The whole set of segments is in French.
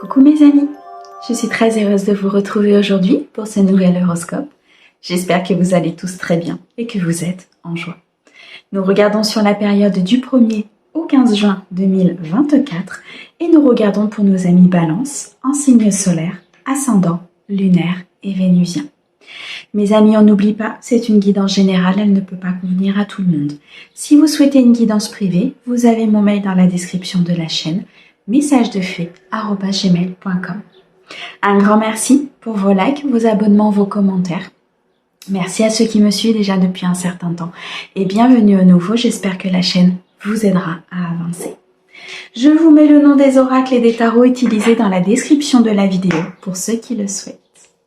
Coucou mes amis, je suis très heureuse de vous retrouver aujourd'hui pour ce nouvel horoscope. J'espère que vous allez tous très bien et que vous êtes en joie. Nous regardons sur la période du 1er au 15 juin 2024 et nous regardons pour nos amis Balance en signe solaire, ascendant, lunaire et vénusien. Mes amis, on n'oublie pas, c'est une guidance générale, elle ne peut pas convenir à tout le monde. Si vous souhaitez une guidance privée, vous avez mon mail dans la description de la chaîne, messagesdefée@gmail.com. Un grand merci pour vos likes, vos abonnements, vos commentaires. Merci à ceux qui me suivent déjà depuis un certain temps et bienvenue à nouveau, j'espère que la chaîne vous aidera à avancer. Je vous mets le nom des oracles et des tarots utilisés dans la description de la vidéo pour ceux qui le souhaitent.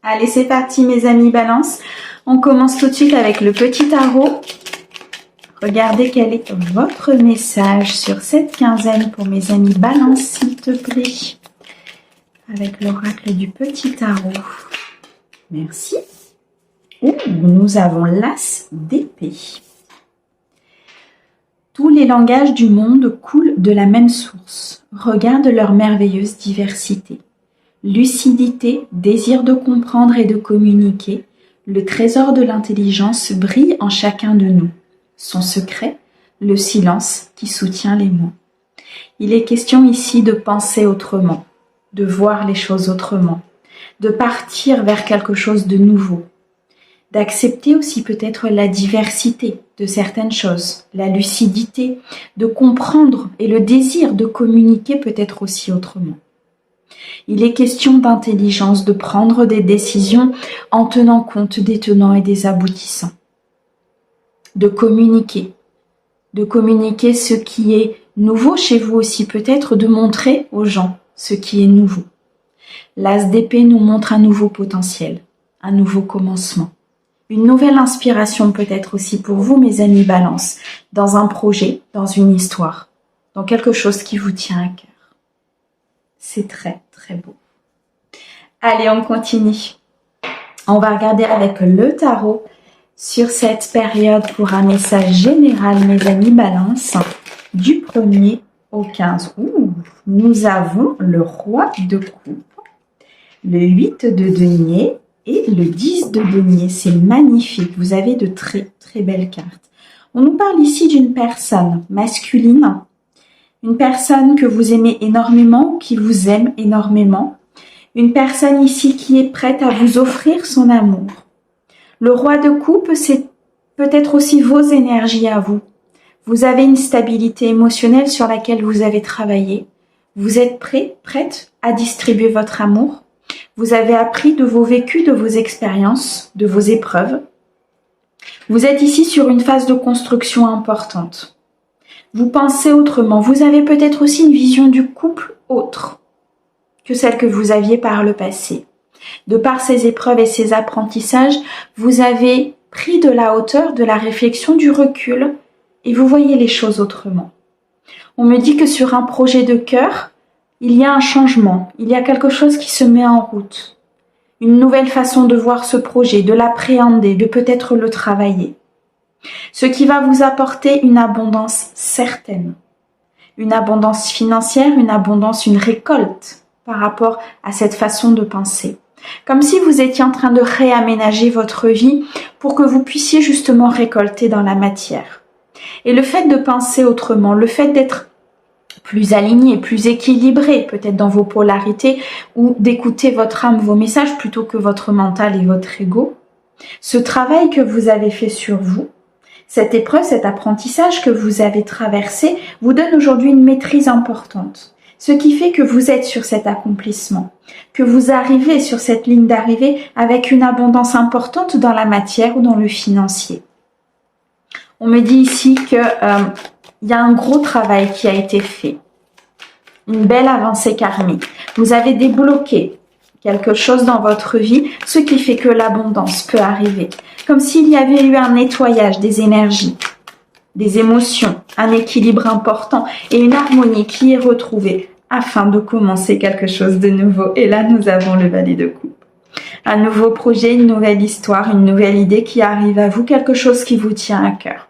Allez, c'est parti mes amis Balance. On commence tout de suite avec le petit tarot. Regardez quel est votre message sur cette quinzaine pour mes amis Balance, s'il te plaît. Avec l'oracle du petit tarot. Merci. Nous avons l'as d'épée. Tous les langages du monde coulent de la même source. Regarde leur merveilleuse diversité. Lucidité, désir de comprendre et de communiquer, le trésor de l'intelligence brille en chacun de nous. Son secret, le silence qui soutient les mots. Il est question ici de penser autrement, de voir les choses autrement, de partir vers quelque chose de nouveau, d'accepter aussi peut-être la diversité de certaines choses, la lucidité, de comprendre et le désir de communiquer peut-être aussi autrement. Il est question d'intelligence, de prendre des décisions en tenant compte des tenants et des aboutissants. De communiquer ce qui est nouveau chez vous aussi, peut-être de montrer aux gens ce qui est nouveau. L'as d'épée nous montre un nouveau potentiel, un nouveau commencement, une nouvelle inspiration peut-être aussi pour vous mes amis Balance, dans un projet, dans une histoire, dans quelque chose qui vous tient à cœur. C'est très très beau. Allez, on continue. On va regarder avec le tarot sur cette période pour un message général, mes amis Balance, du 1er au 15. Nous avons le roi de coupe, le 8 de denier et le 10 de denier. C'est magnifique. Vous avez de très très belles cartes. On nous parle ici d'une personne masculine, une personne que vous aimez énormément, qui vous aime énormément. Une personne ici qui est prête à vous offrir son amour. Le roi de coupe, c'est peut-être aussi vos énergies à vous. Vous avez une stabilité émotionnelle sur laquelle vous avez travaillé. Vous êtes prête à distribuer votre amour. Vous avez appris de vos vécus, de vos expériences, de vos épreuves. Vous êtes ici sur une phase de construction importante. Vous pensez autrement. Vous avez peut-être aussi une vision du couple autre que celle que vous aviez par le passé. De par ces épreuves et ces apprentissages, vous avez pris de la hauteur, de la réflexion, du recul et vous voyez les choses autrement. On me dit que sur un projet de cœur, il y a un changement, il y a quelque chose qui se met en route. Une nouvelle façon de voir ce projet, de l'appréhender, de peut-être le travailler. Ce qui va vous apporter une abondance certaine. Une abondance financière, une abondance, une récolte par rapport à cette façon de penser. Comme si vous étiez en train de réaménager votre vie pour que vous puissiez justement récolter dans la matière. Et le fait de penser autrement, le fait d'être plus aligné, plus équilibré, peut-être dans vos polarités, ou d'écouter votre âme, vos messages, plutôt que votre mental et votre ego, ce travail que vous avez fait sur vous, cette épreuve, cet apprentissage que vous avez traversé, vous donne aujourd'hui une maîtrise importante. Ce qui fait que vous êtes sur cet accomplissement, que vous arrivez sur cette ligne d'arrivée avec une abondance importante dans la matière ou dans le financier. On me dit ici qu'il y a un gros travail qui a été fait, une belle avancée karmique. Vous avez débloqué quelque chose dans votre vie, ce qui fait que l'abondance peut arriver. Comme s'il y avait eu un nettoyage des énergies, des émotions, un équilibre important et une harmonie qui est retrouvée afin de commencer quelque chose de nouveau. Et là, nous avons le valet de coupe. Un nouveau projet, une nouvelle histoire, une nouvelle idée qui arrive à vous, quelque chose qui vous tient à cœur,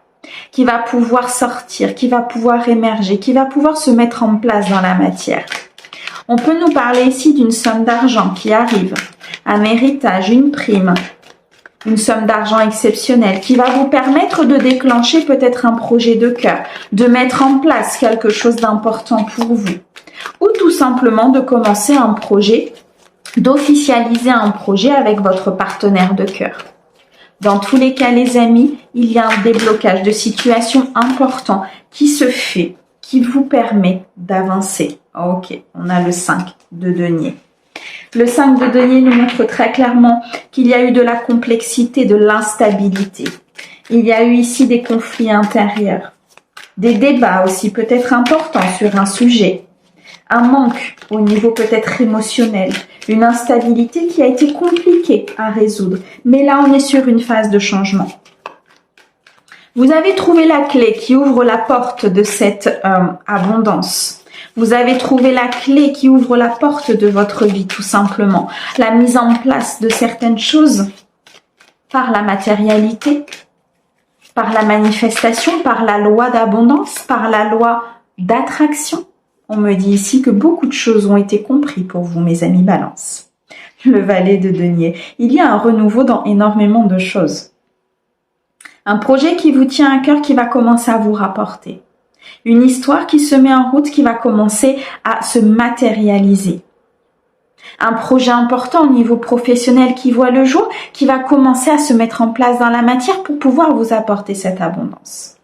qui va pouvoir sortir, qui va pouvoir émerger, qui va pouvoir se mettre en place dans la matière. On peut nous parler ici d'une somme d'argent qui arrive, un héritage, une prime, une somme d'argent exceptionnelle qui va vous permettre de déclencher peut-être un projet de cœur, de mettre en place quelque chose d'important pour vous, ou tout simplement de commencer un projet, d'officialiser un projet avec votre partenaire de cœur. Dans tous les cas, les amis, il y a un déblocage de situation important qui se fait, qui vous permet d'avancer. Ok, on a le 5 de denier. Le 5 de denier nous montre très clairement qu'il y a eu de la complexité, de l'instabilité. Il y a eu ici des conflits intérieurs, des débats aussi peut-être importants sur un sujet, un manque au niveau peut-être émotionnel, une instabilité qui a été compliquée à résoudre. Mais là, on est sur une phase de changement. Vous avez trouvé la clé qui ouvre la porte de cette abondance. Vous avez trouvé la clé qui ouvre la porte de votre vie, tout simplement. La mise en place de certaines choses par la matérialité, par la manifestation, par la loi d'abondance, par la loi d'attraction. On me dit ici que beaucoup de choses ont été comprises pour vous, mes amis Balance. Le valet de denier. Il y a un renouveau dans énormément de choses. Un projet qui vous tient à cœur qui va commencer à vous rapporter. Une histoire qui se met en route qui va commencer à se matérialiser. Un projet important au niveau professionnel qui voit le jour, qui va commencer à se mettre en place dans la matière pour pouvoir vous apporter cette abondance.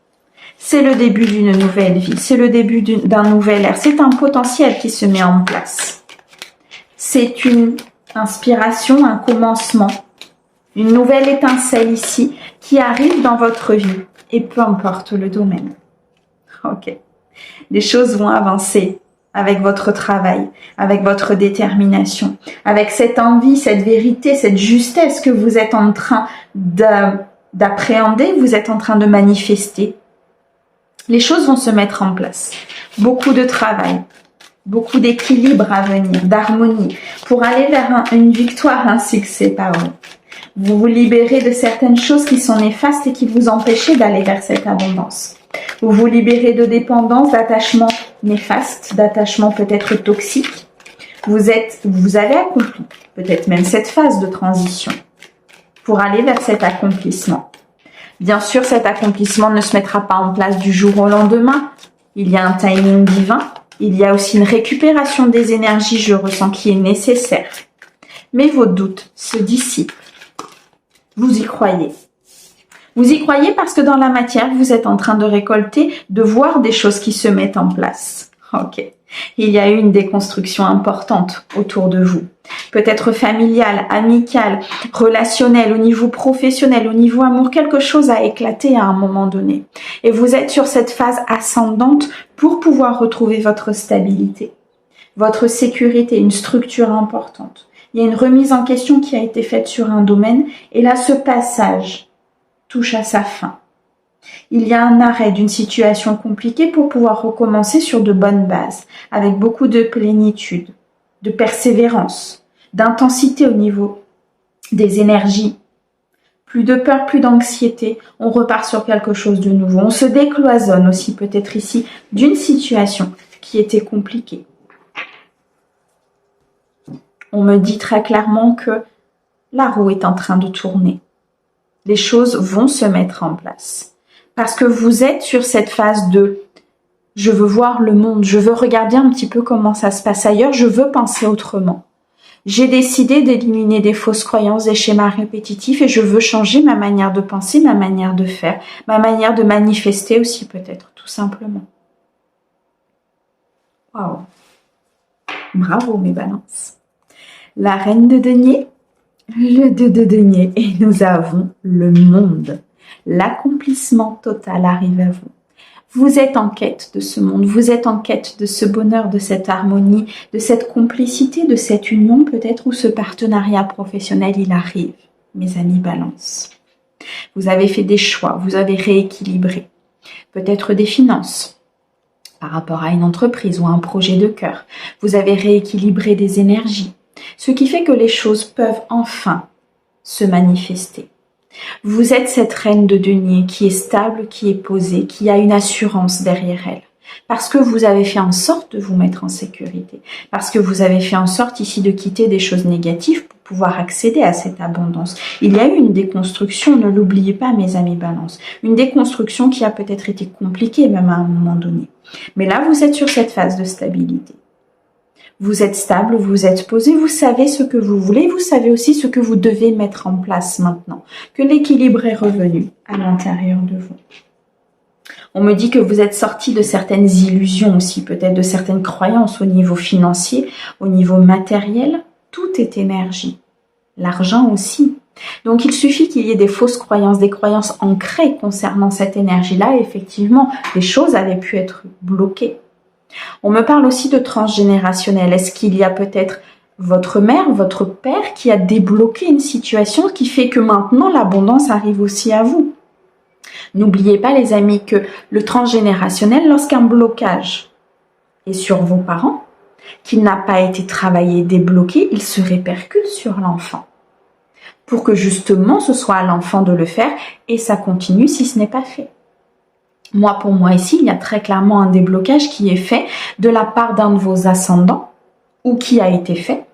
C'est le début d'une nouvelle vie, c'est le début d'un nouvel ère, c'est un potentiel qui se met en place. C'est une inspiration, un commencement, une nouvelle étincelle ici qui arrive dans votre vie et peu importe le domaine. Ok, les choses vont avancer avec votre travail, avec votre détermination, avec cette envie, cette vérité, cette justesse que vous êtes en train d'appréhender, vous êtes en train de manifester. Les choses vont se mettre en place. Beaucoup de travail, beaucoup d'équilibre à venir, d'harmonie, pour aller vers une victoire, un succès, pardon. Vous vous libérez de certaines choses qui sont néfastes et qui vous empêchaient d'aller vers cette abondance. Vous vous libérez de dépendance, d'attachements néfastes, d'attachements peut-être toxiques. Vous avez accompli peut-être même cette phase de transition pour aller vers cet accomplissement. Bien sûr, cet accomplissement ne se mettra pas en place du jour au lendemain. Il y a un timing divin. Il y a aussi une récupération des énergies, je ressens, qui est nécessaire. Mais vos doutes se dissipent. Vous y croyez. Vous y croyez parce que dans la matière, vous êtes en train de récolter, de voir des choses qui se mettent en place. Ok. Il y a eu une déconstruction importante autour de vous. Peut-être familiale, amicale, relationnelle, au niveau professionnel, au niveau amour, quelque chose a éclaté à un moment donné. Et vous êtes sur cette phase ascendante pour pouvoir retrouver votre stabilité, votre sécurité, une structure importante. Il y a une remise en question qui a été faite sur un domaine et là, ce passage touche à sa fin. Il y a un arrêt d'une situation compliquée pour pouvoir recommencer sur de bonnes bases, avec beaucoup de plénitude, de persévérance, d'intensité au niveau des énergies. Plus de peur, plus d'anxiété, on repart sur quelque chose de nouveau. On se décloisonne aussi peut-être ici d'une situation qui était compliquée. On me dit très clairement que la roue est en train de tourner. Les choses vont se mettre en place. Parce que vous êtes sur cette phase de « je veux voir le monde, je veux regarder un petit peu comment ça se passe ailleurs, je veux penser autrement ». J'ai décidé d'éliminer des fausses croyances, des schémas répétitifs et je veux changer ma manière de penser, ma manière de faire, ma manière de manifester aussi peut-être, tout simplement. Waouh! Bravo mes balances! La reine de denier, le 2 de denier et nous avons le monde. L'accomplissement total arrive à vous. Vous êtes en quête de ce monde, vous êtes en quête de ce bonheur, de cette harmonie, de cette complicité, de cette union peut-être où ce partenariat professionnel il arrive, mes amis Balance. Vous avez fait des choix, vous avez rééquilibré, peut-être des finances par rapport à une entreprise ou à un projet de cœur. Vous avez rééquilibré des énergies, ce qui fait que les choses peuvent enfin se manifester. Vous êtes cette reine de denier qui est stable, qui est posée, qui a une assurance derrière elle. Parce que vous avez fait en sorte de vous mettre en sécurité. Parce que vous avez fait en sorte ici de quitter des choses négatives pour pouvoir accéder à cette abondance. Il y a eu une déconstruction, ne l'oubliez pas mes amis Balance. Une déconstruction qui a peut-être été compliquée même à un moment donné. Mais là, vous êtes sur cette phase de stabilité. Vous êtes stable, vous êtes posé, vous savez ce que vous voulez, vous savez aussi ce que vous devez mettre en place maintenant. Que l'équilibre est revenu à l'intérieur de vous. On me dit que vous êtes sorti de certaines illusions aussi, peut-être de certaines croyances au niveau financier, au niveau matériel. Tout est énergie. L'argent aussi. Donc il suffit qu'il y ait des fausses croyances, des croyances ancrées concernant cette énergie-là. Effectivement, les choses avaient pu être bloquées. On me parle aussi de transgénérationnel. Est-ce qu'il y a peut-être votre mère, votre père qui a débloqué une situation qui fait que maintenant l'abondance arrive aussi à vous? N'oubliez pas les amis que le transgénérationnel, lorsqu'un blocage est sur vos parents, qu'il n'a pas été travaillé, débloqué, il se répercute sur l'enfant. Pour que justement ce soit à l'enfant de le faire et ça continue si ce n'est pas fait. Moi, pour moi ici, il y a très clairement un déblocage qui est fait de la part d'un de vos ascendants ou qui a été fait.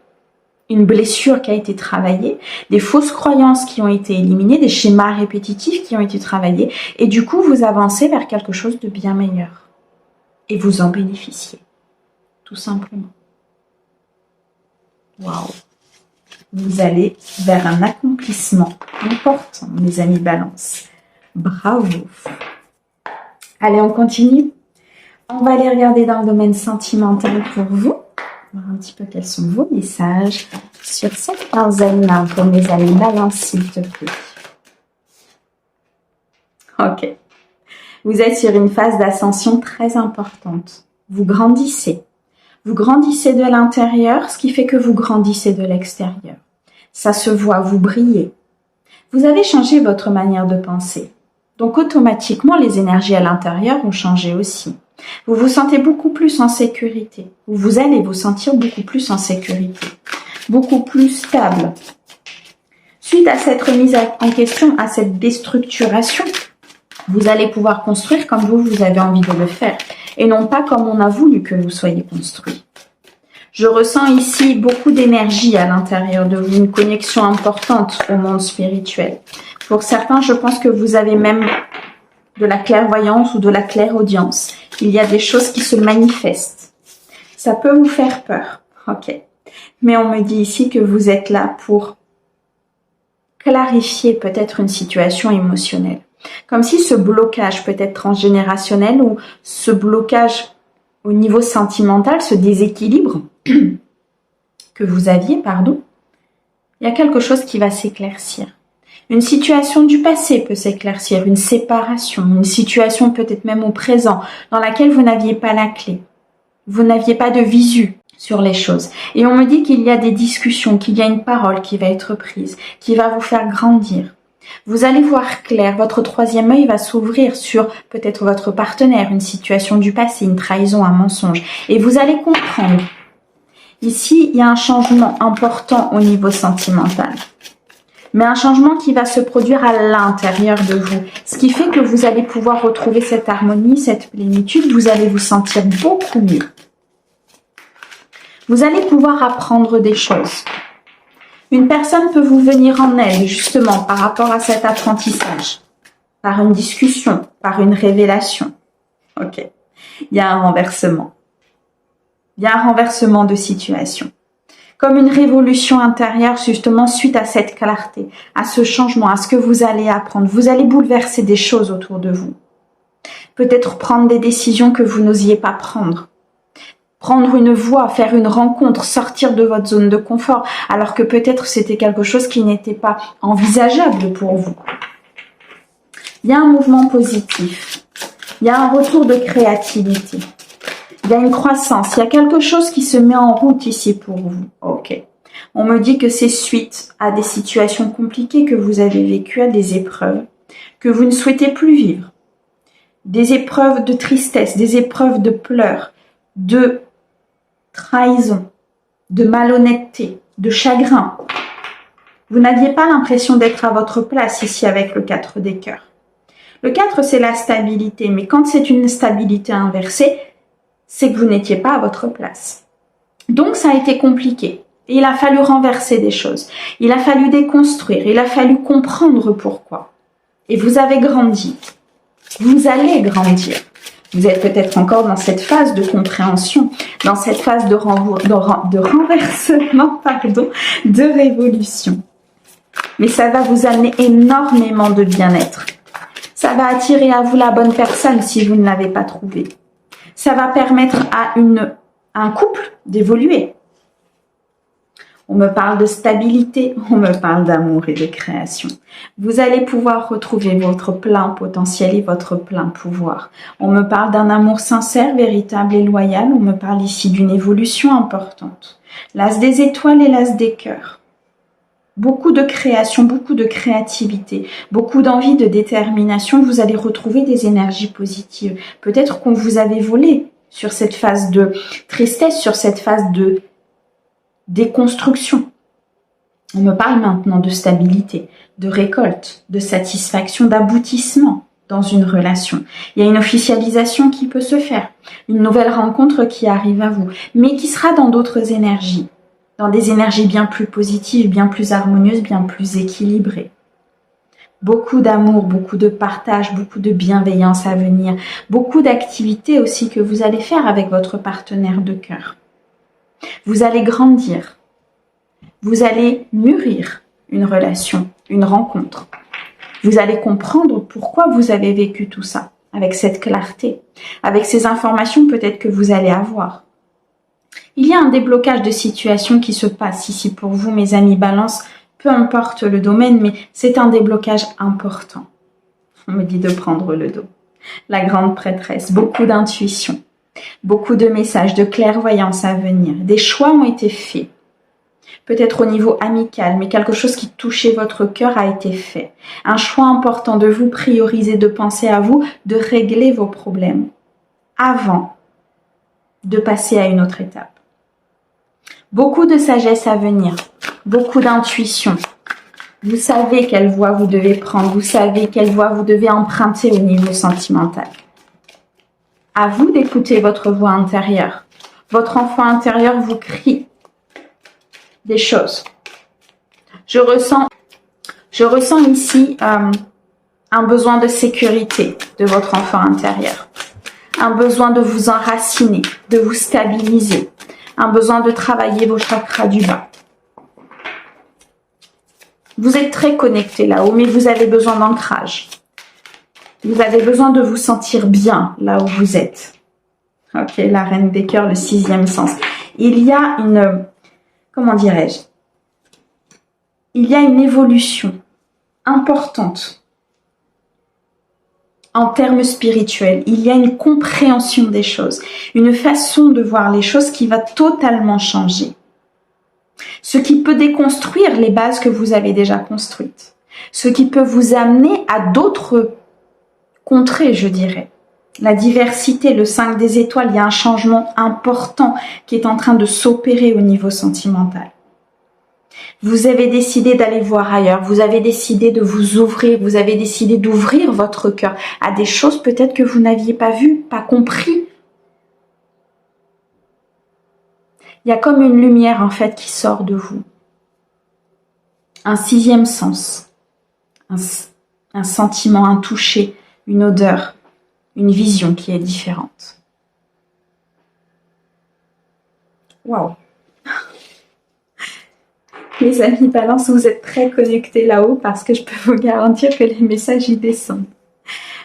Une blessure qui a été travaillée, des fausses croyances qui ont été éliminées, des schémas répétitifs qui ont été travaillés, et du coup, vous avancez vers quelque chose de bien meilleur. Et vous en bénéficiez, tout simplement. Waouh! Vous allez vers un accomplissement important, mes amis Balance. Bravo! Allez, on continue. On va aller regarder dans le domaine sentimental pour vous. Voir un petit peu quels sont vos messages sur cette quinzaine-là pour mes amis Balance, s'il te plaît. Ok. Vous êtes sur une phase d'ascension très importante. Vous grandissez. Vous grandissez de l'intérieur, ce qui fait que vous grandissez de l'extérieur. Ça se voit, vous brillez. Vous avez changé votre manière de penser. Donc automatiquement, les énergies à l'intérieur ont changé aussi. Vous vous sentez beaucoup plus en sécurité. Vous allez vous sentir beaucoup plus en sécurité. Beaucoup plus stable. Suite à cette remise en question, à cette déstructuration, vous allez pouvoir construire comme vous avez envie de le faire. Et non pas comme on a voulu que vous soyez construit. Je ressens ici beaucoup d'énergie à l'intérieur de vous, une connexion importante au monde spirituel. Pour certains, je pense que vous avez même de la clairvoyance ou de la clairaudience. Il y a des choses qui se manifestent. Ça peut vous faire peur, ok. Mais on me dit ici que vous êtes là pour clarifier peut-être une situation émotionnelle. Comme si ce blocage peut être transgénérationnel ou ce blocage au niveau sentimental, ce déséquilibre que vous aviez, il y a quelque chose qui va s'éclaircir. Une situation du passé peut s'éclaircir, une séparation, une situation peut-être même au présent dans laquelle vous n'aviez pas la clé. Vous n'aviez pas de visu sur les choses. Et on me dit qu'il y a des discussions, qu'il y a une parole qui va être prise, qui va vous faire grandir. Vous allez voir clair, votre troisième œil va s'ouvrir sur peut-être votre partenaire, une situation du passé, une trahison, un mensonge. Et vous allez comprendre. Ici, il y a un changement important au niveau sentimental. Mais un changement qui va se produire à l'intérieur de vous. Ce qui fait que vous allez pouvoir retrouver cette harmonie, cette plénitude. Vous allez vous sentir beaucoup mieux. Vous allez pouvoir apprendre des choses. Une personne peut vous venir en aide, justement, par rapport à cet apprentissage. Par une discussion, par une révélation. Ok. Il y a un renversement. Il y a un renversement de situation. Comme une révolution intérieure, justement, suite à cette clarté, à ce changement, à ce que vous allez apprendre. Vous allez bouleverser des choses autour de vous. Peut-être prendre des décisions que vous n'osiez pas prendre. Prendre une voie, faire une rencontre, sortir de votre zone de confort, alors que peut-être c'était quelque chose qui n'était pas envisageable pour vous. Il y a un mouvement positif. Il y a un retour de créativité. Il y a une croissance, il y a quelque chose qui se met en route ici pour vous. Ok. On me dit que c'est suite à des situations compliquées que vous avez vécues, à des épreuves que vous ne souhaitez plus vivre. Des épreuves de tristesse, des épreuves de pleurs, de trahison, de malhonnêteté, de chagrin. Vous n'aviez pas l'impression d'être à votre place ici avec le 4 des cœurs. Le 4, c'est la stabilité. Mais quand c'est une stabilité inversée, c'est que vous n'étiez pas à votre place. Donc, ça a été compliqué. Il a fallu renverser des choses. Il a fallu déconstruire. Il a fallu comprendre pourquoi. Et vous avez grandi. Vous allez grandir. Vous êtes peut-être encore dans cette phase de compréhension, dans cette phase de renversement, de révolution. Mais ça va vous amener énormément de bien-être. Ça va attirer à vous la bonne personne si vous ne l'avez pas trouvée. Ça va permettre à un couple d'évoluer. On me parle de stabilité, on me parle d'amour et de création. Vous allez pouvoir retrouver votre plein potentiel et votre plein pouvoir. On me parle d'un amour sincère, véritable et loyal. On me parle ici d'une évolution importante. L'as des étoiles et l'as des cœurs. Beaucoup de création, beaucoup de créativité, beaucoup d'envie, de détermination. Vous allez retrouver des énergies positives. Peut-être qu'on vous avait volé sur cette phase de tristesse, sur cette phase de déconstruction. On me parle maintenant de stabilité, de récolte, de satisfaction, d'aboutissement dans une relation. Il y a une officialisation qui peut se faire, une nouvelle rencontre qui arrive à vous, mais qui sera dans d'autres énergies, dans des énergies bien plus positives, bien plus harmonieuses, bien plus équilibrées. Beaucoup d'amour, beaucoup de partage, beaucoup de bienveillance à venir, beaucoup d'activités aussi que vous allez faire avec votre partenaire de cœur. Vous allez grandir, vous allez mûrir une relation, une rencontre. Vous allez comprendre pourquoi vous avez vécu tout ça, avec cette clarté, avec ces informations peut-être que vous allez avoir. Il y a un déblocage de situation qui se passe ici pour vous, mes amis Balance, peu importe le domaine, mais c'est un déblocage important. On me dit de prendre le dos. La grande prêtresse, beaucoup d'intuition. Beaucoup de messages, de clairvoyance à venir. Des choix ont été faits. Peut-être au niveau amical, mais quelque chose qui touchait votre cœur a été fait. Un choix important de vous prioriser, de penser à vous, de régler vos problèmes avant de passer à une autre étape. Beaucoup de sagesse à venir, beaucoup d'intuition. Vous savez quelle voie vous devez prendre, vous savez quelle voie vous devez emprunter au niveau sentimental. À vous d'écouter votre voix intérieure. Votre enfant intérieur vous crie des choses. Je ressens ici un besoin de sécurité de votre enfant intérieur. Un besoin de vous enraciner, de vous stabiliser. Un besoin de travailler vos chakras du bas. Vous êtes très connecté là-haut, mais vous avez besoin d'ancrage. Vous avez besoin de vous sentir bien là où vous êtes. Ok, la reine des cœurs, le 6e sens. Il y a une, comment dirais-je, il y a une évolution importante en termes spirituels. Il y a une compréhension des choses, une façon de voir les choses qui va totalement changer. Ce qui peut déconstruire les bases que vous avez déjà construites. Ce qui peut vous amener à d'autres contrées, je dirais. La diversité, le 5 des étoiles, il y a un changement important qui est en train de s'opérer au niveau sentimental. Vous avez décidé d'aller voir ailleurs, vous avez décidé de vous ouvrir, vous avez décidé d'ouvrir votre cœur à des choses peut-être que vous n'aviez pas vues, pas compris. Il y a comme une lumière en fait qui sort de vous. Un 6e sens, un sentiment, un toucher, une odeur, une vision qui est différente. Waouh! Les amis Balance, vous êtes très connectés là-haut parce que je peux vous garantir que les messages y descendent.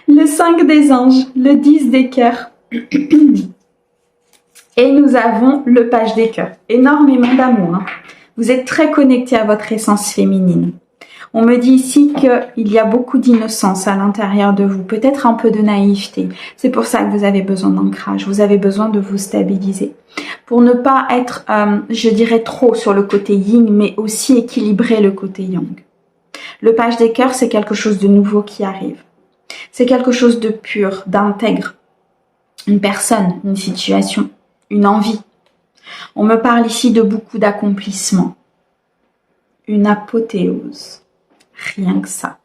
Le 5 des anges, le 10 des cœurs. Et nous avons le page des cœurs. Énormément d'amour. Hein. Vous êtes très connectés à votre essence féminine. On me dit ici qu'il y a beaucoup d'innocence à l'intérieur de vous, peut-être un peu de naïveté. C'est pour ça que vous avez besoin d'ancrage, vous avez besoin de vous stabiliser. Pour ne pas être, je dirais, trop sur le côté yin, mais aussi équilibrer le côté yang. Le page des cœurs, c'est quelque chose de nouveau qui arrive. C'est quelque chose de pur, d'intègre. Une personne, une situation, une envie. On me parle ici de beaucoup d'accomplissement. Une apothéose. Rien que ça.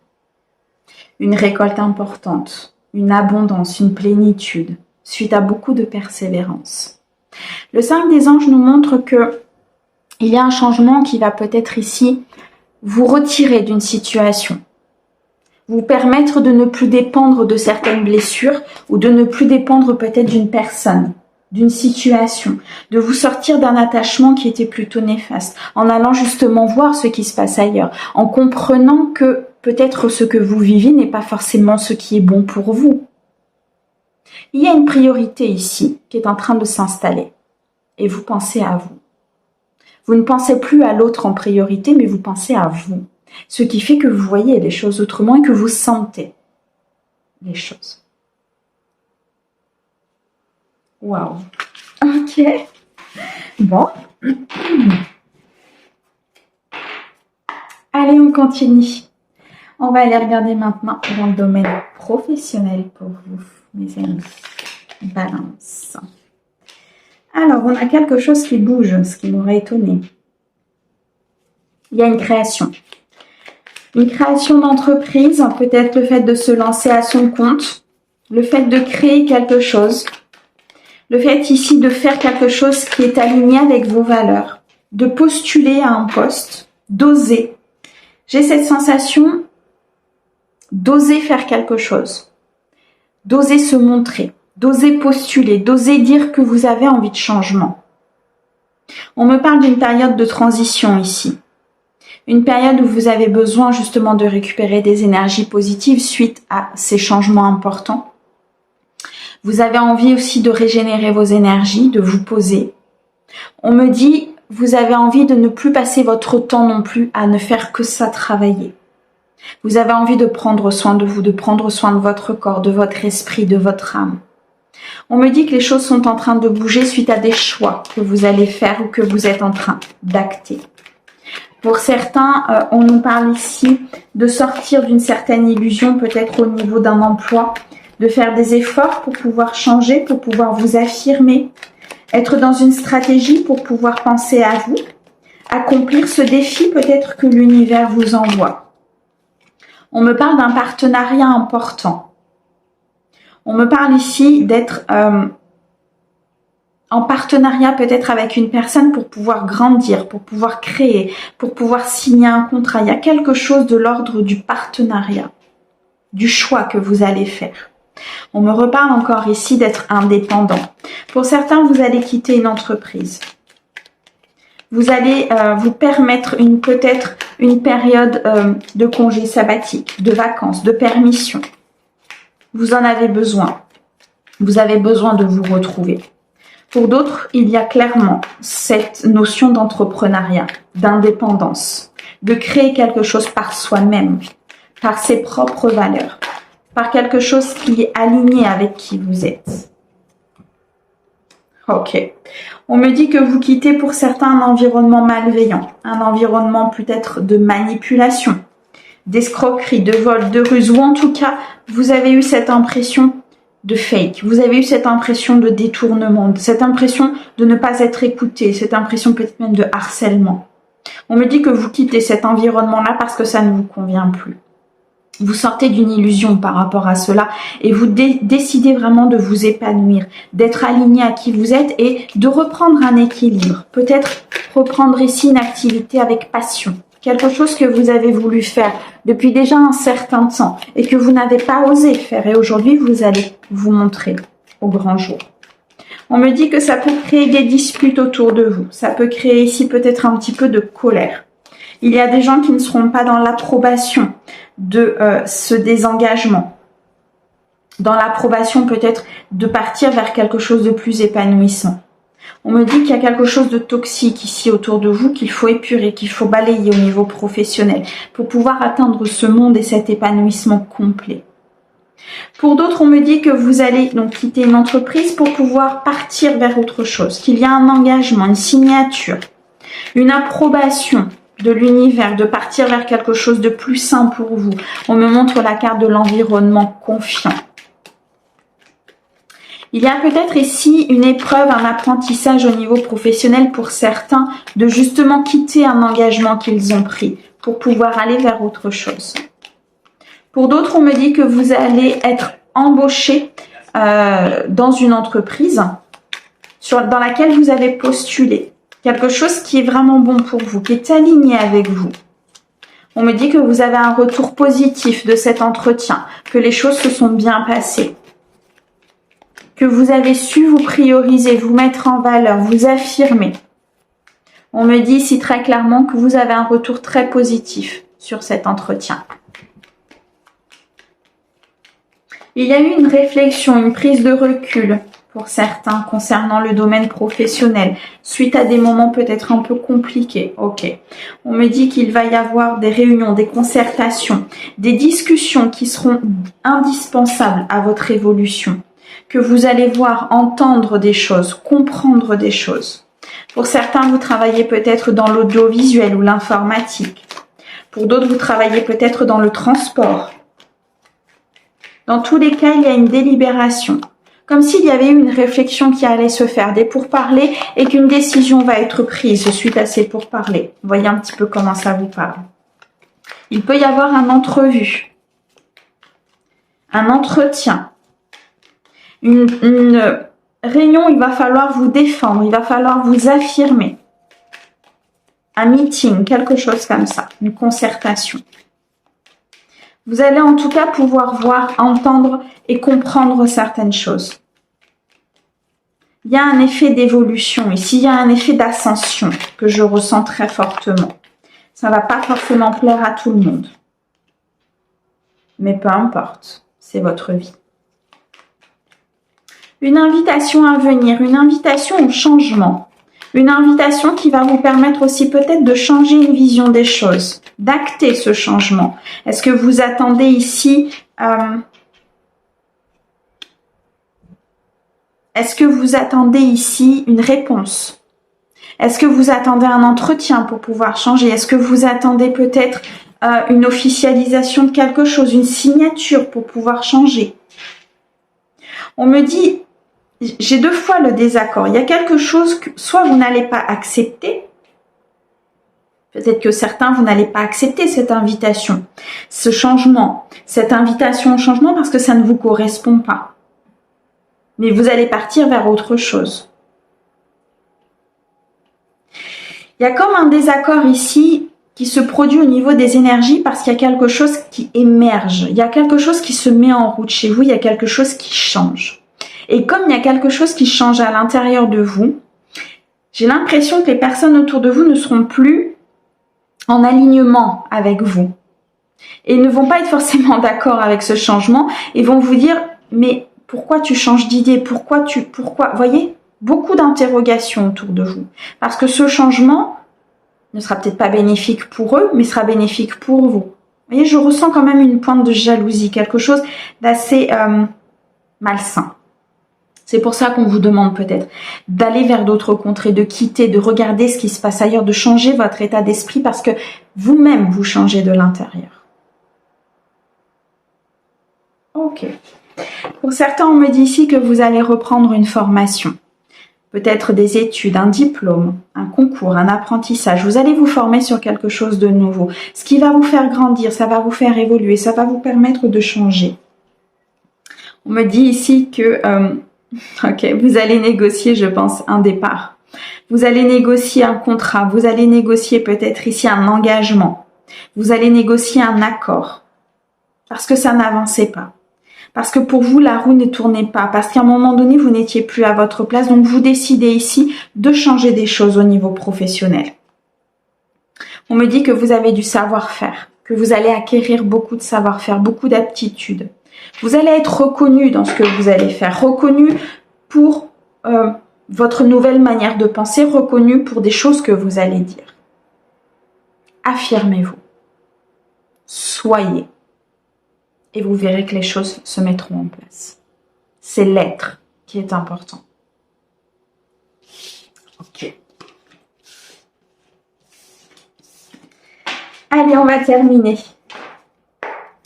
une récolte importante, une abondance, une plénitude, suite à beaucoup de persévérance. Le 5 des anges nous montre que il y a un changement qui va peut-être ici vous retirer d'une situation, vous permettre de ne plus dépendre de certaines blessures ou de ne plus dépendre peut-être d'une personne, d'une situation, de vous sortir d'un attachement qui était plutôt néfaste, en allant justement voir ce qui se passe ailleurs, en comprenant que peut-être ce que vous vivez n'est pas forcément ce qui est bon pour vous. Il y a une priorité ici qui est en train de s'installer et vous pensez à vous. Vous ne pensez plus à l'autre en priorité, mais vous pensez à vous. Ce qui fait que vous voyez les choses autrement et que vous sentez les choses. Waouh. Ok. Bon. Allez, on continue. On va aller regarder maintenant dans le domaine professionnel pour vous, mes amis. Balance. Alors, on a quelque chose qui bouge, ce qui m'aurait étonné. Il y a une création. Une création d'entreprise, peut-être le fait de se lancer à son compte, le fait de créer quelque chose, le fait ici de faire quelque chose qui est aligné avec vos valeurs, de postuler à un poste, d'oser. J'ai cette sensation d'oser faire quelque chose, d'oser se montrer, d'oser postuler, d'oser dire que vous avez envie de changement. On me parle d'une période de transition ici. Une période où vous avez besoin justement de récupérer des énergies positives suite à ces changements importants. Vous avez envie aussi de régénérer vos énergies, de vous poser. On me dit, vous avez envie de ne plus passer votre temps non plus à ne faire que ça travailler. Vous avez envie de prendre soin de vous, de prendre soin de votre corps, de votre esprit, de votre âme. On me dit que les choses sont en train de bouger suite à des choix que vous allez faire ou que vous êtes en train d'acter. Pour certains, on nous parle ici de sortir d'une certaine illusion, peut-être au niveau d'un emploi, de faire des efforts pour pouvoir changer, pour pouvoir vous affirmer, être dans une stratégie pour pouvoir penser à vous, accomplir ce défi peut-être que l'univers vous envoie. On me parle d'un partenariat important. On me parle ici d'être en partenariat peut-être avec une personne pour pouvoir grandir, pour pouvoir créer, pour pouvoir signer un contrat. Il y a quelque chose de l'ordre du partenariat, du choix que vous allez faire. On me reparle encore ici d'être indépendant. Pour certains, vous allez quitter une entreprise. Vous allez vous permettre peut-être une période de congé sabbatique, de vacances, de permission. Vous en avez besoin. Vous avez besoin de vous retrouver. Pour d'autres, il y a clairement cette notion d'entrepreneuriat, d'indépendance, de créer quelque chose par soi-même, par ses propres valeurs, par quelque chose qui est aligné avec qui vous êtes. Ok. On me dit que vous quittez pour certains un environnement malveillant, un environnement peut-être de manipulation, d'escroquerie, de vol, de ruse, ou en tout cas, vous avez eu cette impression de fake, vous avez eu cette impression de détournement, cette impression de ne pas être écouté, cette impression peut-être même de harcèlement. On me dit que vous quittez cet environnement-là parce que ça ne vous convient plus. Vous sortez d'une illusion par rapport à cela et vous décidez vraiment de vous épanouir, d'être aligné à qui vous êtes et de reprendre un équilibre. Peut-être reprendre ici une activité avec passion. Quelque chose que vous avez voulu faire depuis déjà un certain temps et que vous n'avez pas osé faire. Et aujourd'hui, vous allez vous montrer au grand jour. On me dit que ça peut créer des disputes autour de vous. Ça peut créer ici peut-être un petit peu de colère. Il y a des gens qui ne seront pas dans l'approbation de ce désengagement. Dans l'approbation peut-être de partir vers quelque chose de plus épanouissant. On me dit qu'il y a quelque chose de toxique ici autour de vous qu'il faut épurer, qu'il faut balayer au niveau professionnel pour pouvoir atteindre ce monde et cet épanouissement complet. Pour d'autres, on me dit que vous allez donc quitter une entreprise pour pouvoir partir vers autre chose, qu'il y a un engagement, une signature, une approbation de l'univers, de partir vers quelque chose de plus sain pour vous. On me montre la carte de l'environnement confiant. Il y a peut-être ici une épreuve, un apprentissage au niveau professionnel pour certains de justement quitter un engagement qu'ils ont pris pour pouvoir aller vers autre chose. Pour d'autres, on me dit que vous allez être embauché dans une entreprise dans laquelle vous avez postulé. Quelque chose qui est vraiment bon pour vous, qui est aligné avec vous. On me dit que vous avez un retour positif de cet entretien, que les choses se sont bien passées, que vous avez su vous prioriser, vous mettre en valeur, vous affirmer. On me dit ici très clairement que vous avez un retour très positif sur cet entretien. Il y a eu une réflexion, une prise de recul pour certains concernant le domaine professionnel, suite à des moments peut-être un peu compliqués. Ok. On me dit qu'il va y avoir des réunions, des concertations, des discussions qui seront indispensables à votre évolution, que vous allez voir, entendre des choses, comprendre des choses. Pour certains, vous travaillez peut-être dans l'audiovisuel ou l'informatique. Pour d'autres, vous travaillez peut-être dans le transport. Dans tous les cas, il y a une délibération. Comme s'il y avait eu une réflexion qui allait se faire, des pourparlers, et qu'une décision va être prise suite à ces pourparlers. Voyez un petit peu comment ça vous parle. Il peut y avoir un entrevue, un entretien, une réunion, il va falloir vous défendre, il va falloir vous affirmer. Un meeting, quelque chose comme ça, une concertation. Vous allez en tout cas pouvoir voir, entendre et comprendre certaines choses. Il y a un effet d'évolution ici, il y a un effet d'ascension que je ressens très fortement. Ça ne va pas forcément plaire à tout le monde. Mais peu importe, c'est votre vie. Une invitation à venir, une invitation au changement. Une invitation qui va vous permettre aussi peut-être de changer une vision des choses, d'acter ce changement. Est-ce que vous attendez ici une réponse? Est-ce que vous attendez un entretien pour pouvoir changer? Est-ce que vous attendez peut-être une officialisation de quelque chose, une signature pour pouvoir changer? On me dit, j'ai deux fois le désaccord. Il y a quelque chose que soit vous n'allez pas accepter, peut-être que certains, vous n'allez pas accepter cette invitation, ce changement, cette invitation au changement parce que ça ne vous correspond pas. Mais vous allez partir vers autre chose. Il y a comme un désaccord ici qui se produit au niveau des énergies parce qu'il y a quelque chose qui émerge. Il y a quelque chose qui se met en route chez vous, il y a quelque chose qui change. Et comme il y a quelque chose qui change à l'intérieur de vous, j'ai l'impression que les personnes autour de vous ne seront plus en alignement avec vous. Et ne vont pas être forcément d'accord avec ce changement et vont vous dire « mais pourquoi tu changes d'idée? Pourquoi ?» Voyez, beaucoup d'interrogations autour de vous. Parce que ce changement ne sera peut-être pas bénéfique pour eux, mais sera bénéfique pour vous. Vous voyez, je ressens quand même une pointe de jalousie, quelque chose d'assez malsain. C'est pour ça qu'on vous demande peut-être d'aller vers d'autres contrées, de quitter, de regarder ce qui se passe ailleurs, de changer votre état d'esprit parce que vous-même, vous changez de l'intérieur. Ok. Pour certains, on me dit ici que vous allez reprendre une formation. Peut-être des études, un diplôme, un concours, un apprentissage. Vous allez vous former sur quelque chose de nouveau. Ce qui va vous faire grandir, ça va vous faire évoluer, ça va vous permettre de changer. On me dit ici que... Ok, vous allez négocier, je pense, un départ. Vous allez négocier un contrat. Vous allez négocier peut-être ici un engagement. Vous allez négocier un accord. Parce que ça n'avançait pas. Parce que pour vous, la roue ne tournait pas. Parce qu'à un moment donné, vous n'étiez plus à votre place. Donc, vous décidez ici de changer des choses au niveau professionnel. On me dit que vous avez du savoir-faire. Que vous allez acquérir beaucoup de savoir-faire, beaucoup d'aptitudes. Vous allez être reconnu dans ce que vous allez faire, reconnu pour votre nouvelle manière de penser, reconnu pour des choses que vous allez dire. Affirmez-vous, soyez, et vous verrez que les choses se mettront en place. C'est l'être qui est important. Ok. Allez, on va terminer.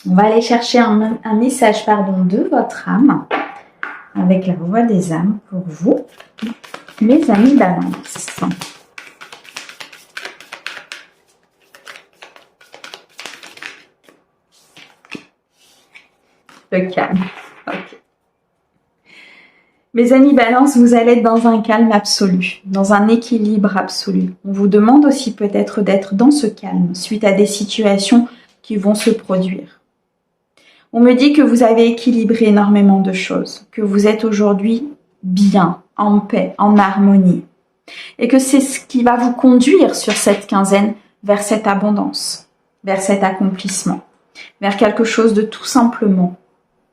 On va aller chercher un message de votre âme avec la voix des âmes pour vous, mes amis Balance. Le calme. Ok. Mes amis Balance, vous allez être dans un calme absolu, dans un équilibre absolu. On vous demande aussi peut-être d'être dans ce calme suite à des situations qui vont se produire. On me dit que vous avez équilibré énormément de choses, que vous êtes aujourd'hui bien, en paix, en harmonie. Et que c'est ce qui va vous conduire sur cette quinzaine vers cette abondance, vers cet accomplissement, vers quelque chose de tout simplement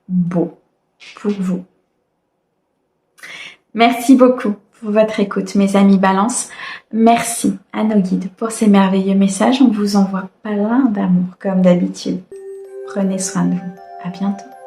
beau pour vous. Merci beaucoup pour votre écoute, mes amis Balance. Merci à nos guides pour ces merveilleux messages. On vous envoie plein d'amour comme d'habitude. Prenez soin de vous. À bientôt.